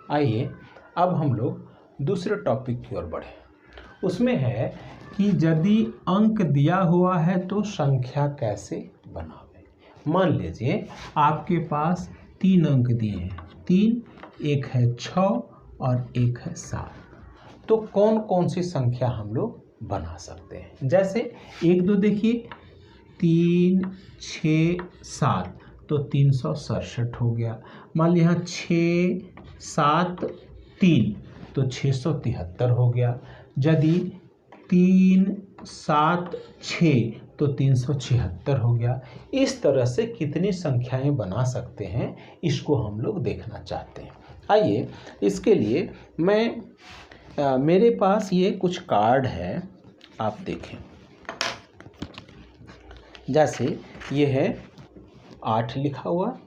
आइए अब हम लोग दूसरे टॉपिक की ओर बढ़े। उसमें है कि यदि अंक दिया हुआ है तो संख्या कैसे बनावे। मान लीजिए आपके पास 3 अंक दिए हैं, 3, एक है 6 और एक है 7। तो कौन कौन सी संख्या हम लोग बना सकते हैं। जैसे 1 2 देखिए, 3 6 7 तो 367 हो गया। मान लिया 6 7 3 तो 673 हो गया। यदि 3 7 6 तो 376 हो गया। इस तरह से कितनी संख्याएं बना सकते हैं, इसको हम लोग देखना चाहते हैं। आइए इसके लिए मेरे पास ये कुछ कार्ड है, आप देखें। जैसे ये है 8 लिखा हुआ,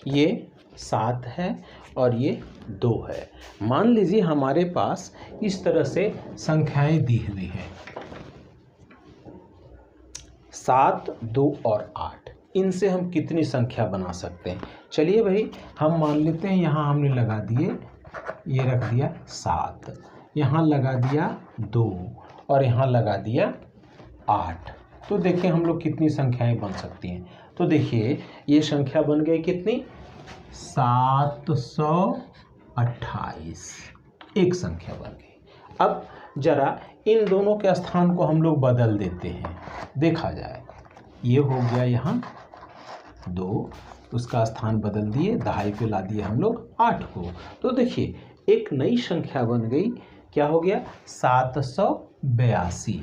ये 7 है और ये 2 है। मान लीजिए हमारे पास इस तरह से संख्याएं दी हुई हैं, 7 2 और 8। इनसे हम कितनी संख्या बना सकते हैं। चलिए भाई, हम मान लेते हैं यहाँ हमने लगा दिए, ये रख दिया 7, यहाँ लगा दिया 2 और यहाँ लगा दिया 8। तो देखिए हम लोग कितनी संख्याएं बन सकती हैं। तो देखिए ये संख्या बन गई कितनी, 728। एक संख्या बन गई। अब जरा इन दोनों के स्थान को हम लोग बदल देते हैं, देखा जाए। ये हो गया यहाँ 2, उसका स्थान बदल दिए, दहाई पे ला दिए हम लोग 8 को। तो देखिए एक नई संख्या बन गई, क्या हो गया, 782।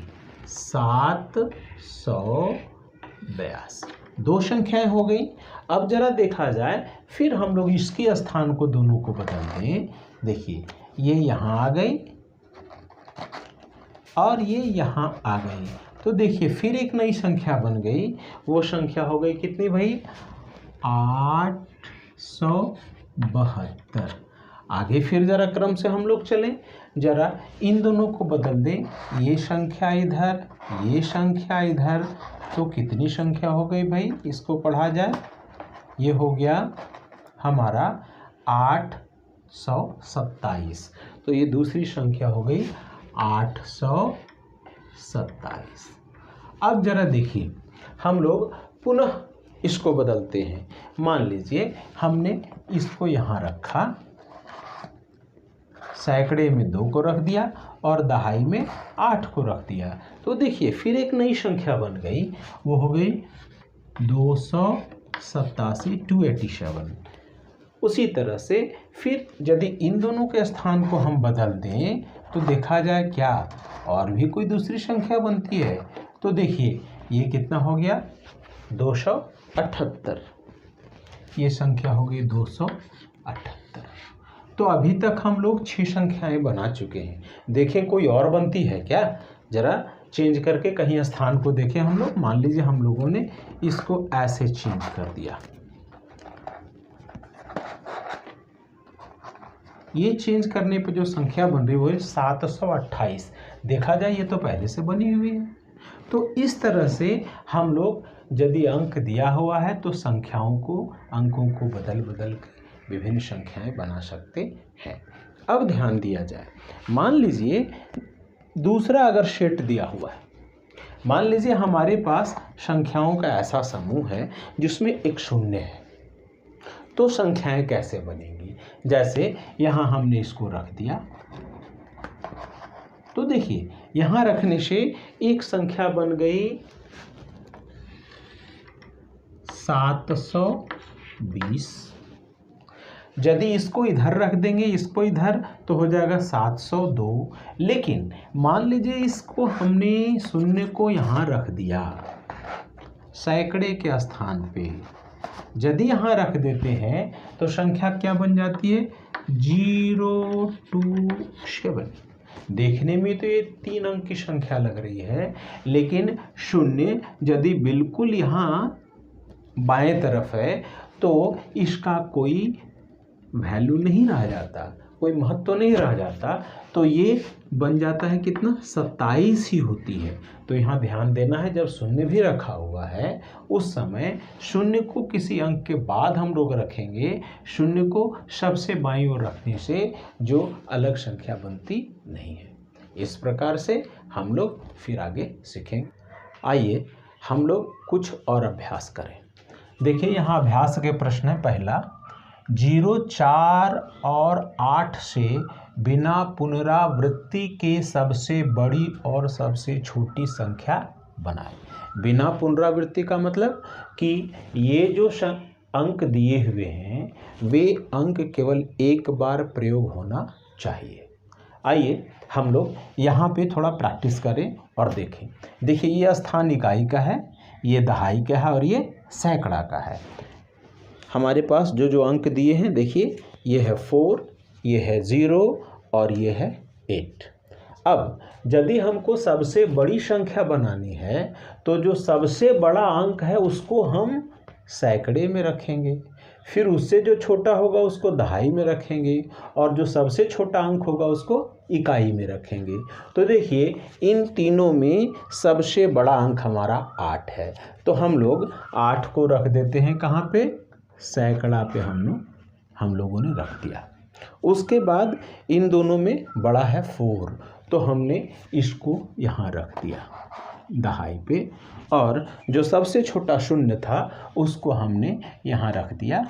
782 दो संख्याएं हो गई। अब जरा देखा जाए, फिर हम लोग इसके स्थान को दोनों को बदल दें। देखिए ये यहाँ आ गई और ये यहाँ आ गई। तो देखिए फिर एक नई संख्या बन गई, वो संख्या हो गई कितनी भाई, 872। आगे फिर जरा क्रम से हम लोग चलें, जरा इन दोनों को बदल दें, ये संख्या इधर, ये संख्या इधर। तो कितनी संख्या हो गई भाई, इसको पढ़ा जाए। ये हो गया हमारा 827। तो ये दूसरी संख्या हो गई 827। अब जरा देखिए हम लोग पुनः इसको बदलते हैं। मान लीजिए हमने इसको यहाँ रखा, सैकड़े में 2 को रख दिया और दहाई में 8 को रख दिया। तो देखिए फिर एक नई संख्या बन गई, वो हो गई 287, 287। उसी तरह से फिर यदि इन दोनों के स्थान को हम बदल दें तो देखा जाए क्या और भी कोई दूसरी संख्या बनती है। तो देखिए ये कितना हो गया, 278। ये संख्या हो गई 278। तो अभी तक हम लोग 6 संख्याएं बना चुके हैं। देखें कोई और बनती है क्या, जरा चेंज करके कहीं स्थान को देखें हम लोग। मान लीजिए हम लोगों ने इसको ऐसे चेंज कर दिया, ये चेंज करने पे जो संख्या बन रही है वो है 728। देखा जाए ये तो पहले से बनी हुई है। तो इस तरह से हम लोग यदि अंक दिया हुआ है तो संख्याओं को, अंकों को बदल बदल कर विभिन्न संख्याएं बना सकते हैं। अब ध्यान दिया जाए, मान लीजिए दूसरा अगर सेट दिया हुआ है। मान लीजिए हमारे पास संख्याओं का ऐसा समूह है जिसमें एक शून्य है। तो संख्याएं कैसे बनेंगी। जैसे यहाँ हमने इसको रख दिया, तो देखिए यहाँ रखने से एक संख्या बन गई 720। यदि इसको इधर रख देंगे, इसको इधर, तो हो जाएगा 702। लेकिन मान लीजिए इसको हमने शून्य को यहाँ रख दिया सैकड़े के स्थान पे। यदि यहाँ रख देते हैं तो संख्या क्या बन जाती है, 027। देखने में तो ये 3 अंक की संख्या लग रही है, लेकिन शून्य यदि बिल्कुल यहाँ बाएं तरफ है तो इसका कोई वैल्यू नहीं रह जाता, कोई महत्व तो नहीं रह जाता, तो ये बन जाता है कितना, 27 ही होती है। तो यहाँ ध्यान देना है, जब शून्य भी रखा हुआ है उस समय शून्य को किसी अंक के बाद हम लोग रखेंगे। शून्य को सबसे बाईं ओर रखने से जो अलग संख्या बनती नहीं है। इस प्रकार से हम लोग फिर आगे सीखेंगे। आइए हम लोग कुछ और अभ्यास करें। देखिए यहाँ अभ्यास के प्रश्न है पहला, 0, 4 और 8 से बिना पुनरावृत्ति के सबसे बड़ी और सबसे छोटी संख्या बनाएं। बिना पुनरावृत्ति का मतलब कि ये जो अंक दिए हुए हैं वे अंक केवल एक बार प्रयोग होना चाहिए। आइए हम लोग यहाँ पे थोड़ा प्रैक्टिस करें और देखें। देखिए ये स्थान इकाई का है, ये दहाई का है और ये सैकड़ा का है। हमारे पास जो जो अंक दिए हैं देखिए, ये है 4, ये है 0 और ये है 8। अब यदि हमको सबसे बड़ी संख्या बनानी है तो जो सबसे बड़ा अंक है उसको हम सैकड़े में रखेंगे, फिर उससे जो छोटा होगा उसको दहाई में रखेंगे और जो सबसे छोटा अंक होगा उसको इकाई में रखेंगे। तो देखिए इन तीनों में सबसे बड़ा अंक हमारा 8 है, तो हम लोग 8 को रख देते हैं कहाँ पे, सैकड़ा पे हम लोगों ने रख दिया। उसके बाद इन दोनों में बड़ा है 4, तो हमने इसको यहाँ रख दिया दहाई पे, और जो सबसे छोटा शून्य था उसको हमने यहाँ रख दिया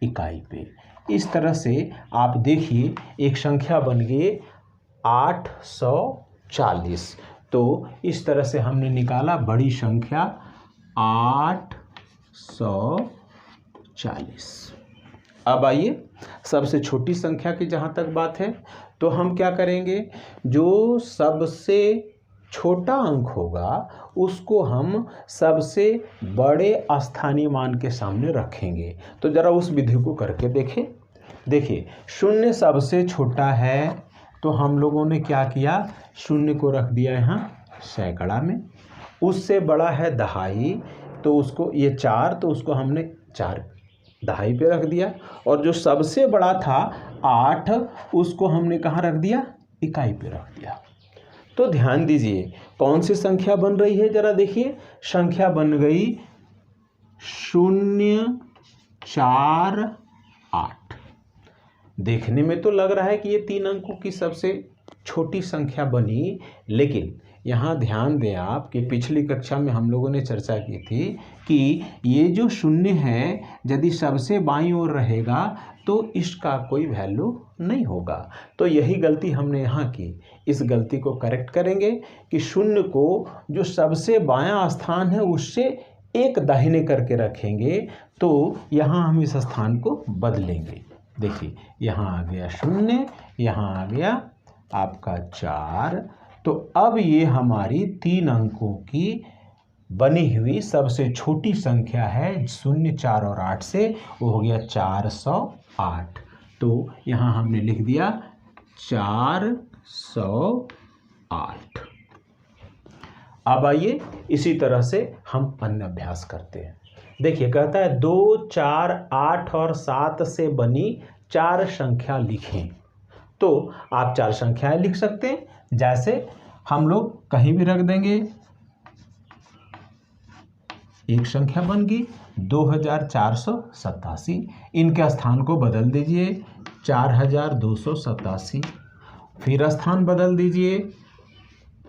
इकाई पे। इस तरह से आप देखिए एक संख्या बन गई 840। तो इस तरह से हमने निकाला बड़ी संख्या 840। अब आइए सबसे छोटी संख्या की जहाँ तक बात है तो हम क्या करेंगे, जो सबसे छोटा अंक होगा उसको हम सबसे बड़े स्थानीय मान के सामने रखेंगे। तो ज़रा उस विधि को करके देखें। देखिए शून्य सबसे छोटा है तो हम लोगों ने क्या किया, शून्य को रख दिया यहाँ सैकड़ा में। उससे बड़ा है दहाई, तो उसको, ये 4 तो उसको हमने 4 दहाई पे रख दिया, और जो सबसे बड़ा था 8 उसको हमने कहाँ रख दिया, इकाई पे रख दिया। तो ध्यान दीजिए कौन सी संख्या बन रही है, जरा देखिए संख्या बन गई 0, 4, 8। देखने में तो लग रहा है कि ये 3 अंकों की सबसे छोटी संख्या बनी, लेकिन यहाँ ध्यान दें आप कि पिछली कक्षा में हम लोगों ने चर्चा की थी कि ये जो शून्य है यदि सबसे बाईं ओर रहेगा तो इसका कोई वैल्यू नहीं होगा। तो यही गलती हमने यहाँ की। इस गलती को करेक्ट करेंगे कि शून्य को जो सबसे बायां स्थान है उससे एक दाहिने करके रखेंगे, तो यहाँ हम इस स्थान को बदलेंगे। देखिए यहाँ आ गया 0, यहाँ आ गया आपका 4। तो अब ये हमारी 3 अंकों की बनी हुई सबसे छोटी संख्या है 0, 4 और 8 से, वो हो गया 408। तो यहाँ हमने लिख दिया 408। अब आइए इसी तरह से हम अन्य अभ्यास करते हैं। देखिए कहता है 2, 4, 8 और 7 से बनी 4 संख्या लिखें। तो आप 4 संख्याएं लिख सकते हैं, जैसे हम लोग कहीं भी रख देंगे। एक संख्या बन गई 2487, इनके स्थान को बदल दीजिए 4287, फिर स्थान बदल दीजिए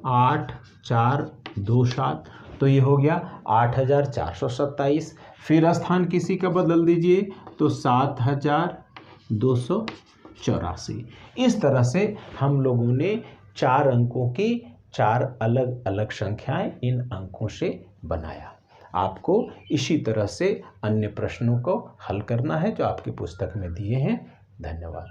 8427, तो ये हो गया 8427। फिर स्थान किसी का बदल दीजिए तो 7284। इस तरह से हम लोगों ने 4 अंकों की 4 अलग अलग संख्याएं इन अंकों से बनाया। आपको इसी तरह से अन्य प्रश्नों को हल करना है जो आपकी पुस्तक में दिए हैं। धन्यवाद।